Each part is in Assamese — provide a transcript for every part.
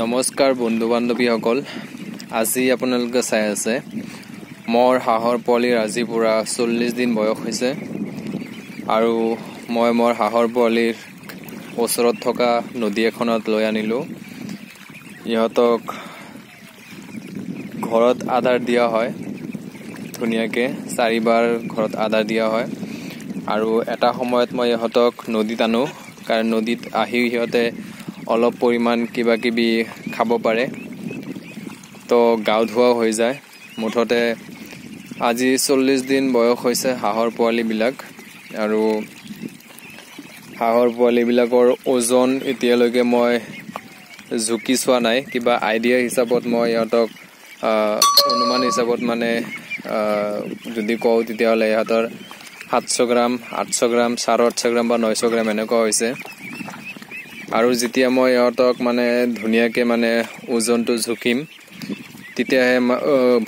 নমস্কাৰ বন্ধু বান্ধৱীসকল, আজি আপোনালোকে চাই আছে মোৰ হাঁহৰ পোৱালিৰ আজি পুৰা 40 দিন বয়স হৈছে আৰু মই মোৰ হাঁহৰ পোৱালিৰ ওচৰত থকা নদী এখনত লৈ আনিলো। ইহঁতক ঘৰত আধাৰ দিয়া হয়, ধুনীয়াকৈ 4 বাৰ ঘৰত আধাৰ দিয়া হয় আৰু এটা সময়ত মই ইহঁতক নদীত আনো, কাৰণ নদীত আহি সিহঁতে অলপ পৰিমাণ কিবা কিবি খাব পাৰে, তো গাও ধোৱা হৈ যায়। মুঠতে আজি 40 দিন বয়স হৈছে হাঁহৰ পোৱালিবিলাক আৰু হাঁহৰ পোৱালিবিলাকৰ ওজন এতিয়ালৈকে মই জুকি চোৱা নাই। কিবা আইডিয়া হিচাপত মই ইহঁতক অনুমান হিচাপত মানে যদি কওঁ তেতিয়াহ'লে ইহঁতৰ 700 গ্ৰাম, 800 গ্ৰাম, 850 গ্ৰাম বা 900 গ্ৰাম এনেকুৱা হৈছে। আৰু যেতিয়া মই ইহঁতক মানে ধুনীয়াকৈ মানে ওজনটো জুখিম, তেতিয়াহে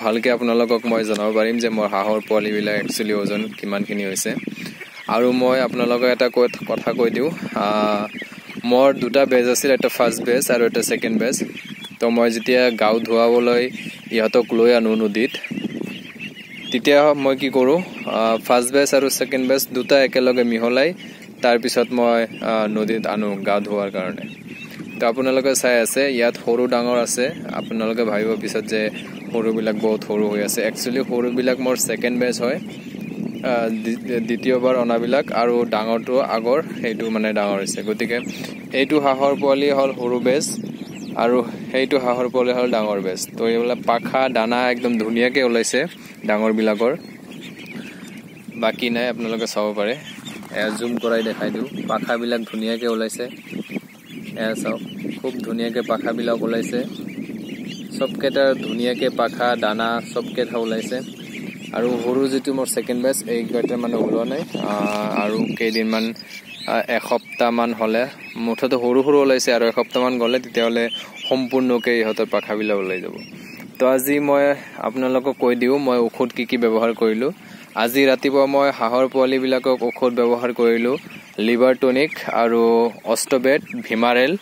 ভালকৈ আপোনালোকক মই জনাব পাৰিম যে মোৰ হাঁহৰ পোৱালিবিলাক একচুৱেলি ওজন কিমানখিনি হৈছে। আৰু মই আপোনালোকক এটা কথা কৈ দিওঁ, মোৰ দুটা বেজ আছিল, এটা ফাৰ্ষ্ট বেজ আৰু এটা ছেকেণ্ড বেজ। তো মই যেতিয়া গাও ধুৱাবলৈ ইহঁতক লৈ আনো নদীত, তেতিয়া মই কি কৰোঁ, ফাৰ্ষ্ট বেজ আৰু ছেকেণ্ড বেজ দুটা একেলগে মিহলাই তাৰপিছত মই নদীত আনো গা ধোৱাৰ কাৰণে। তো আপোনালোকে চাই আছে ইয়াত সৰু ডাঙৰ আছে। আপোনালোকে ভাবিব পিছত যে সৰুবিলাক বহুত সৰু হৈ আছে। একচুৱেলি সৰুবিলাক মোৰ ছেকেণ্ড বেজ হয়, দ্বিতীয়বাৰ অনাবিলাক, আৰু ডাঙৰটো আগৰ সেইটো মানে ডাঙৰ হৈছে। গতিকে এইটো হাঁহৰ পোৱালি হ'ল সৰু বেজ আৰু সেইটো হাঁহৰ পোৱালি হ'ল ডাঙৰ বেজ। তো এইবিলাক পাখা দানা একদম ধুনীয়াকৈ ওলাইছে ডাঙৰবিলাকৰ, বাকী নাই। আপোনালোকে চাব পাৰে, জুম কৰাই দেখাই দিওঁ, পাখাবিলাক ধুনীয়াকৈ ওলাইছে। এয়া চাওক, খুব ধুনীয়াকৈ পাখাবিলাক ওলাইছে, চবকেইটা ধুনীয়াকৈ পাখা দানা চবকেইটা ওলাইছে। আৰু সৰু যিটো মোৰ ছেকেণ্ড বেজ এইকেইটা মানে ওলোৱা নাই, আৰু কেইদিনমান এসপ্তাহমান হ'লে মুঠতে সৰু সৰু ওলাইছে, আৰু এসপ্তাহমান গ'লে তেতিয়াহ'লে সম্পূৰ্ণকৈ ইহঁতৰ পাখাবিলাক ওলাই যাব। তো আজি মই আপোনালোকক কৈ দিওঁ মই ঔষধ কি ব্যৱহাৰ কৰিলোঁ। আজি ৰাতিপুৱা মই হাঁহৰ পোৱালিবিলাকক ঔষধ ব্যৱহাৰ কৰিলোঁ, লিভাৰ টনিক আৰু অষ্টবেট, ভিমাৰেল,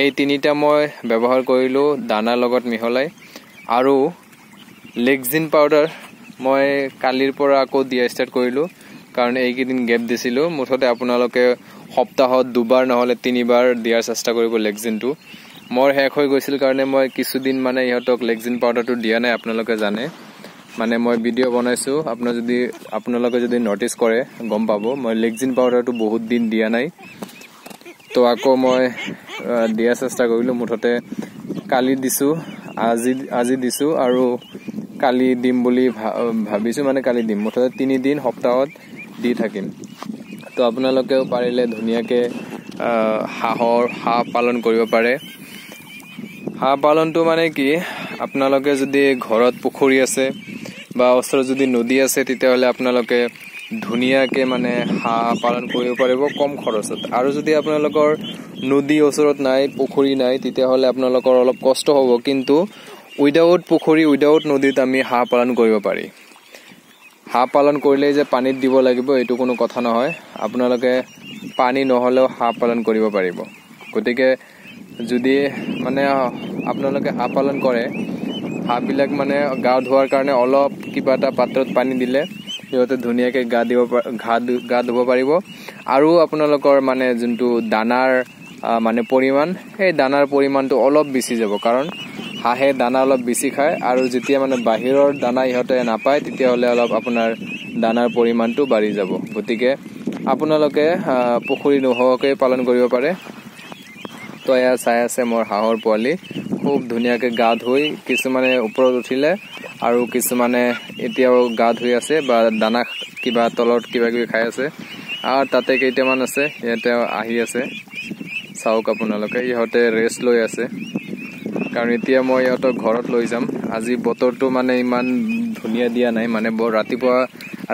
এই তিনিটা মই ব্যৱহাৰ কৰিলোঁ দানাৰ লগত মিহলাই। আৰু লেক্সিন পাউডাৰ মই কালিৰ পৰা আকৌ দিয়া ষ্টাৰ্ট কৰিলোঁ, কাৰণ এইকেইদিন গেপ দিছিলোঁ। মুঠতে আপোনালোকে সপ্তাহত 2 বাৰ নহ'লে 3 বাৰ দিয়াৰ চেষ্টা কৰিব লেক্সিনটো। মোৰ শেষ হৈ গৈছিল কাৰণে মই কিছুদিন মানে ইহঁতক লেক্সিন পাউডাৰটো দিয়া নাই। আপোনালোকে জানে, মানে মই ভিডিঅ' বনাইছোঁ, আপোনালোকে যদি নটিচ কৰে গম পাব মই লেক্সিন পাউডাৰটো বহুত দিন দিয়া নাই। তো আকৌ মই দিয়াৰ চেষ্টা কৰিলোঁ। মুঠতে কালি দিছোঁ, আজি দিছোঁ আৰু কালি দিম বুলি ভাবিছোঁ, মানে কালি দিম। মুঠতে 3 দিন সপ্তাহত দি থাকিম। তো আপোনালোকেও পাৰিলে ধুনীয়াকৈ হাঁহ পালন কৰিব পাৰে। হাঁহ পালনটো মানে কি, আপোনালোকে যদি ঘৰত পুখুৰী আছে বা ওচৰত যদি নদী আছে, তেতিয়াহ'লে আপোনালোকে ধুনীয়াকৈ মানে হাঁহ পালন কৰিব পাৰিব কম খৰচত। আৰু যদি আপোনালোকৰ নদী ওচৰত নাই, পুখুৰী নাই, তেতিয়াহ'লে আপোনালোকৰ অলপ কষ্ট হ'ব, কিন্তু উইদাউট পুখুৰী উইদাউট নদীত আমি হাঁহ পালন কৰিব পাৰি। হাঁহ পালন কৰিলেই যে পানীত দিব লাগিব এইটো কোনো কথা নহয়, আপোনালোকে পানী নহ'লেও হাঁহ পালন কৰিব পাৰিব। গতিকে যদি মানে আপোনালোকে হাঁহ পালন কৰে, হাঁহবিলাক মানে গা ধোৱাৰ কাৰণে অলপ কিবা এটা পাত্ৰত পানী দিলে সিহঁতে ধুনীয়াকৈ গা ধুব পাৰিব। আৰু আপোনালোকৰ মানে যোনটো দানাৰ মানে পৰিমাণ, সেই দানাৰ পৰিমাণটো অলপ বেছি যাব, কাৰণ হাঁহে দানা অলপ বেছি খায়। আৰু যেতিয়া মানে বাহিৰৰ দানা ইহঁতে নাপায়, তেতিয়াহ'লে অলপ আপোনাৰ দানাৰ পৰিমাণটো বাঢ়ি যাব। গতিকে আপোনালোকে পুখুৰী নোহোৱাকৈ পালন কৰিব পাৰে। তো এয়া চাই আছে মোৰ হাঁহৰ পোৱালি খুব ধুনীয়াকৈ গা ধুই, কিছুমানে ওপৰত উঠিলে আৰু কিছুমানে এতিয়াও গা ধুই আছে বা দানা কিবা তলত কিবা কিবি খাই আছে। আৰু তাতে কেইটামান আছে, সিহঁতে আহি আছে, চাওক আপোনালোকে, ইহঁতে ৰেষ্ট লৈ আছে। কাৰণ এতিয়া মই ইহঁতক ঘৰত লৈ যাম। আজি বতৰটো মানে ইমান ধুনীয়া দিয়া নাই, মানে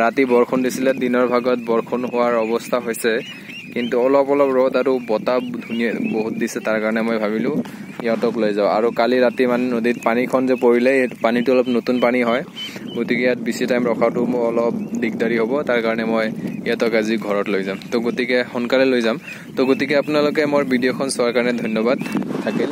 ৰাতি বৰষুণ দিছিলে, দিনৰ ভাগত বৰষুণ হোৱাৰ অৱস্থা হৈছে, কিন্তু অলপ ৰ'দ আৰু বতাহ ধুনীয়া বহুত দিছে, তাৰ কাৰণে মই ভাবিলোঁ ইহঁতক লৈ যাওঁ। আৰু কালি ৰাতি মানে নদীত পানীখন যে পৰিলে, এই পানীটো অলপ নতুন পানী হয়, গতিকে ইয়াত বেছি টাইম ৰখাটো মোৰ অলপ দিগদাৰী হ'ব, তাৰ কাৰণে মই ইহঁতক আজি ঘৰত লৈ যাম। তো গতিকে সোনকালে লৈ যাম। তো গতিকে আপোনালোকে মোৰ ভিডিঅ'খন চোৱাৰ কাৰণে ধন্যবাদ থাকিল।